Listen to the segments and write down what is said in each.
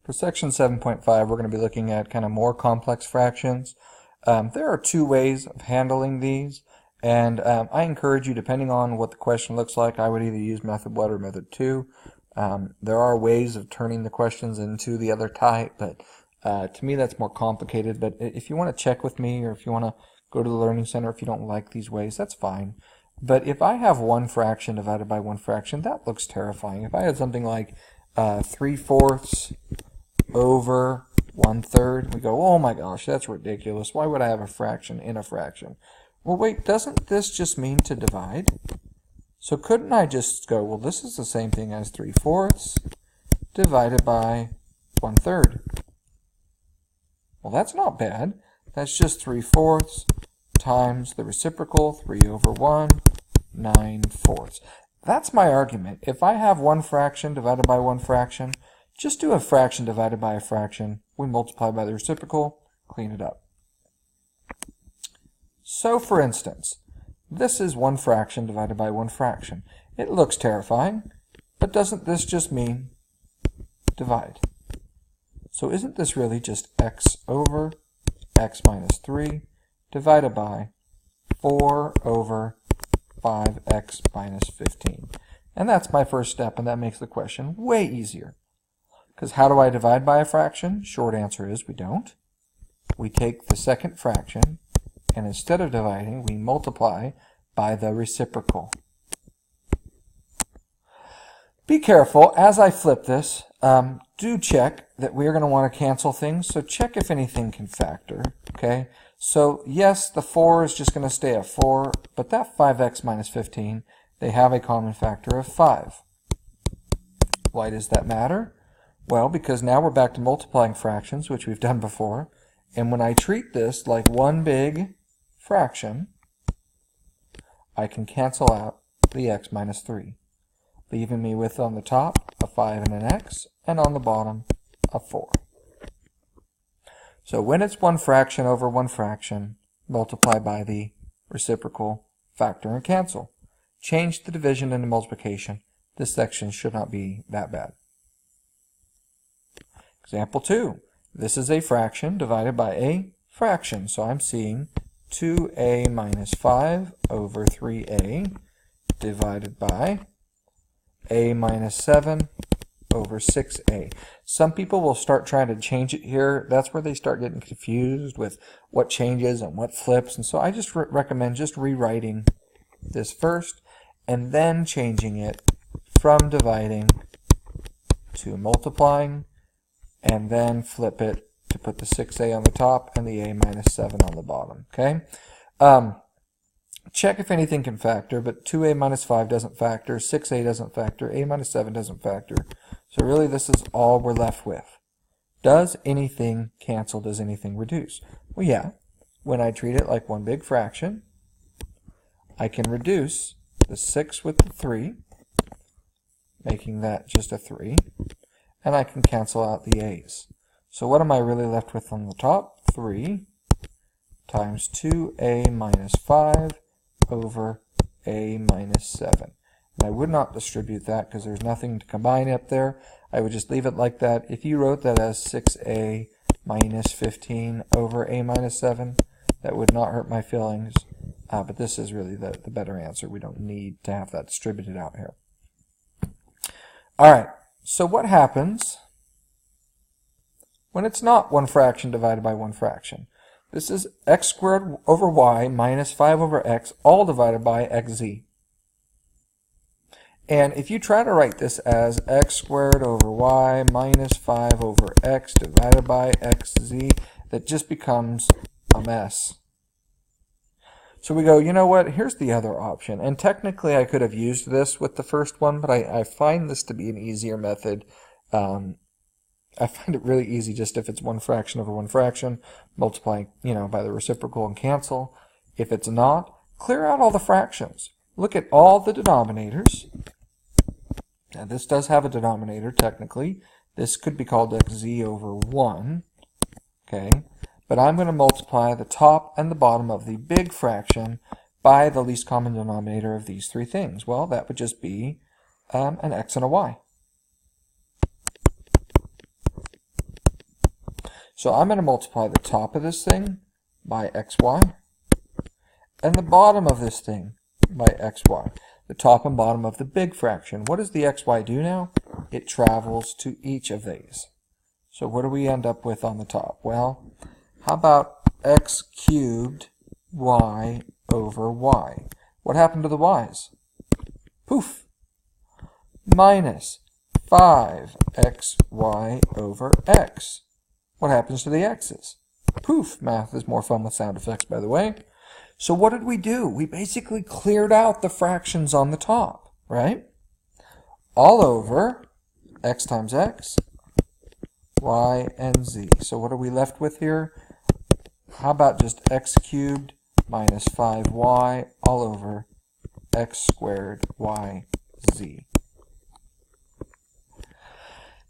For section 7.5, we're going to be looking at kind of more complex fractions. There are two ways of handling these, and I encourage you, depending on what the question looks like, I would either use method 1 or method 2. There are ways of turning the questions into the other type, but to me that's more complicated. But if you want to check with me, or if you want to go to the Learning Center, if you don't like these ways, that's fine. But if I have one fraction divided by one fraction, that looks terrifying. If I had something like 3/4 over 1/3, we go, oh my gosh, that's ridiculous. Why would I have a fraction in a fraction? Well, wait, doesn't this just mean to divide? So couldn't I just go, well, this is the same thing as 3/4 divided by 1/3. Well, that's not bad. That's just 3/4 times the reciprocal, 3 over 1, 9/4. That's my argument. If I have one fraction divided by one fraction, just do a fraction divided by a fraction. We multiply by the reciprocal, clean it up. So, for instance, this is one fraction divided by one fraction. It looks terrifying, but doesn't this just mean divide? So isn't this really just x over x minus 3 divided by 4 over 5x minus 15? And that's my first step, and that makes the question way easier. Because how do I divide by a fraction? Short answer is we don't. We take the second fraction, and instead of dividing, we multiply by the reciprocal. Be careful, as I flip this, do check that we're going to want to cancel things, so check if anything can factor, okay? So yes, the 4 is just going to stay at 4, but that 5x minus 15, they have a common factor of 5. Why does that matter? Well, because now we're back to multiplying fractions, which we've done before, and when I treat this like one big fraction, I can cancel out the x minus 3, leaving me with on the top a 5 and an x, and on the bottom a 4. So when it's one fraction over one fraction, multiply by the reciprocal, factor, and cancel. Change the division into multiplication. This section should not be that bad. Example 2. This is a fraction divided by a fraction. So I'm seeing 2a minus 5 over 3a divided by a minus 7 over 6a. Some people will start trying to change it here. That's where they start getting confused with what changes and what flips. And so I just recommend just rewriting this first and then changing it from dividing to multiplying, and then flip it to put the 6a on the top and the a minus 7 on the bottom. Okay? Check if anything can factor, but 2a minus 5 doesn't factor, 6a doesn't factor, a minus 7 doesn't factor. So really this is all we're left with. Does anything cancel? Does anything reduce? Well, yeah. When I treat it like one big fraction, I can reduce the 6 with the 3, making that just a 3, and I can cancel out the a's. So what am I really left with on the top? 3 times 2a minus 5 over a minus 7. And I would not distribute that because there's nothing to combine up there. I would just leave it like that. If you wrote that as 6a minus 15 over a minus 7, that would not hurt my feelings. But this is really the better answer. We don't need to have that distributed out here. All right, so what happens when it's not one fraction divided by one fraction? This is x squared over y minus 5 over x, all divided by xz. And if you try to write this as x squared over y minus 5 over x divided by xz, that just becomes a mess. So we go, you know what, here's the other option. And technically I could have used this with the first one, but I find this to be an easier method. I find it really easy just if it's one fraction over one fraction, multiply, by the reciprocal and cancel. If it's not, clear out all the fractions. Look at all the denominators. Now this does have a denominator technically. This could be called xz over 1. Okay, but I'm going to multiply the top and the bottom of the big fraction by the least common denominator of these three things. Well, that would just be an x and a y. So I'm going to multiply the top of this thing by xy and the bottom of this thing by xy. The top and bottom of the big fraction. What does the xy do now? It travels to each of these. So what do we end up with on the top? Well, how about x cubed y over y? What happened to the y's? Poof! Minus 5xy over x. What happens to the x's? Poof! Math is more fun with sound effects, by the way. So what did we do? We basically cleared out the fractions on the top, right? All over x times x, y, and z. So what are we left with here? How about just x cubed minus 5y all over x squared y z?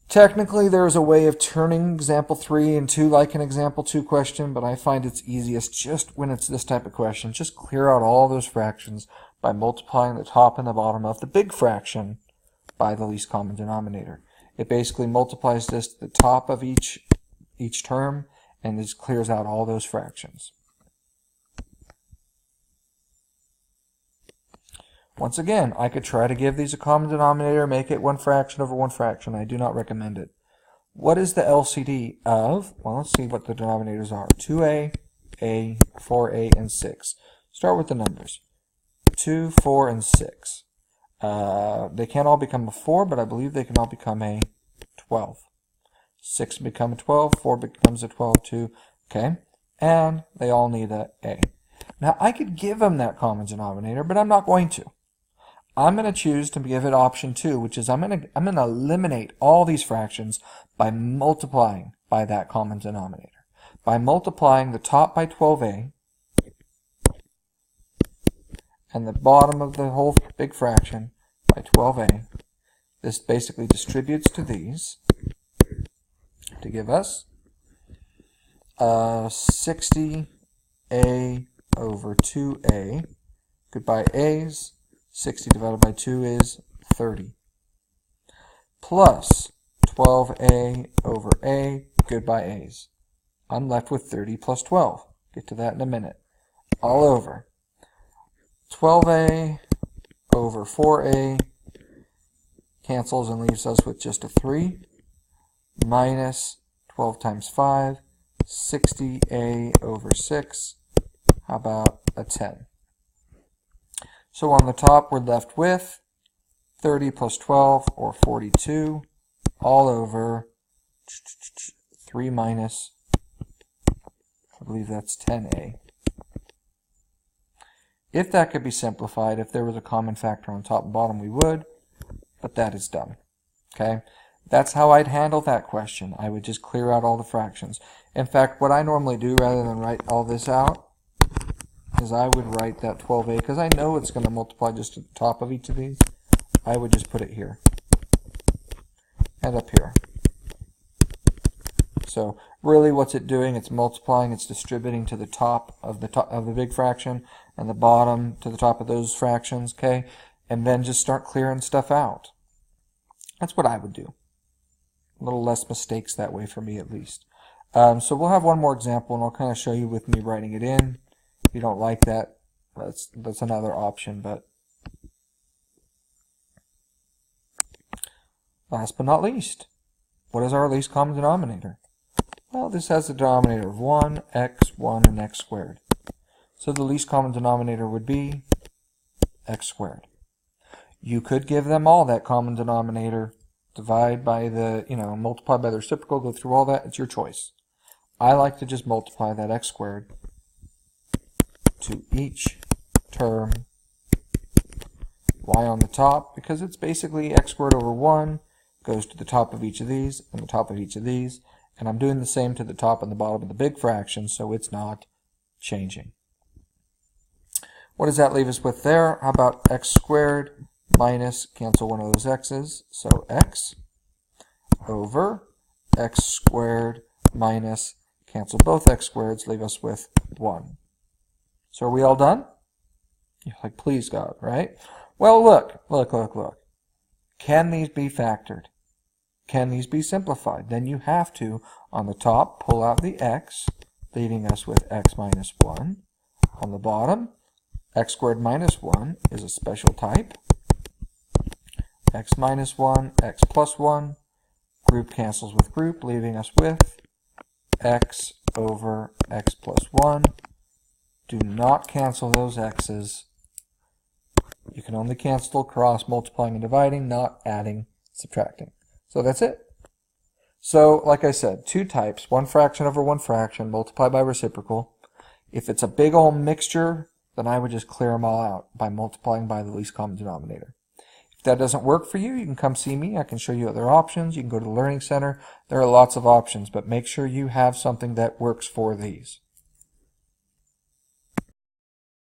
Technically, there's a way of turning example 3 into like an example 2 question, but I find it's easiest just when it's this type of question. Just clear out all those fractions by multiplying the top and the bottom of the big fraction by the least common denominator. It basically multiplies this to the top of each term, and this clears out all those fractions. Once again, I could try to give these a common denominator, make it one fraction over one fraction. I do not recommend it. What is the LCD of? Well, let's see what the denominators are. 2a, a, 4a, and 6. Start with the numbers. 2, 4, and 6. They can't all become a 4, but I believe they can all become a 12. 6 become a 12, 4 becomes a 12 too. Okay, and they all need a a. Now, I could give them that common denominator, but I'm not going to. I'm going to choose to give it option 2, which is I'm going to eliminate all these fractions by multiplying by that common denominator. By multiplying the top by 12a and the bottom of the whole big fraction by 12a, this basically distributes to these to give us 60a over 2a. Goodbye a's. 60 divided by 2 is 30. Plus 12a over a, goodbye a's. I'm left with 30 plus 12. Get to that in a minute. All over 12a over 4a cancels and leaves us with just a 3 minus 12 times 5, 60a over 6. How about a 10? So on the top, we're left with 30 plus 12, or 42, all over 3 minus, I believe that's 10a. If that could be simplified, if there was a common factor on top and bottom, we would, but that is done. Okay? That's how I'd handle that question. I would just clear out all the fractions. In fact, what I normally do, rather than write all this out, is I would write that 12a, because I know it's going to multiply just at the top of each of these. I would just put it here and up here. So really what's it doing? It's multiplying, it's distributing to the top of the big fraction and the bottom to the top of those fractions, okay? And then just start clearing stuff out. That's what I would do. A little less mistakes that way for me, at least. So we'll have one more example, and I'll kind of show you with me writing it in. If you don't like that, that's another option. But last but not least, what is our least common denominator? Well, this has a denominator of 1, x, 1, and x squared. So the least common denominator would be x squared. You could give them all that common denominator, divide by the, multiply by the reciprocal, go through all that. It's your choice. I like to just multiply that x squared to each term, y on the top, because it's basically x squared over 1 goes to the top of each of these and the top of each of these, and I'm doing the same to the top and the bottom of the big fraction, so it's not changing. What does that leave us with there? How about x squared minus, cancel one of those x's, so x over x squared minus, cancel both x squareds, leave us with 1. So are we all done? You're like, please God, right? Well, look. Can these be factored? can these be simplified? Then you have to, on the top, pull out the x, leaving us with x minus 1. On the bottom, x squared minus 1 is a special type. X minus 1, x plus 1. Group cancels with group, leaving us with x over x plus 1. Do not cancel those x's. You can only cancel across multiplying and dividing, not adding, subtracting. So that's it. So, like I said, two types, one fraction over one fraction, multiply by reciprocal. If it's a big old mixture, then I would just clear them all out by multiplying by the least common denominator. If that doesn't work for you, you can come see me. I can show you other options. You can go to the Learning Center. There are lots of options, but make sure you have something that works for these.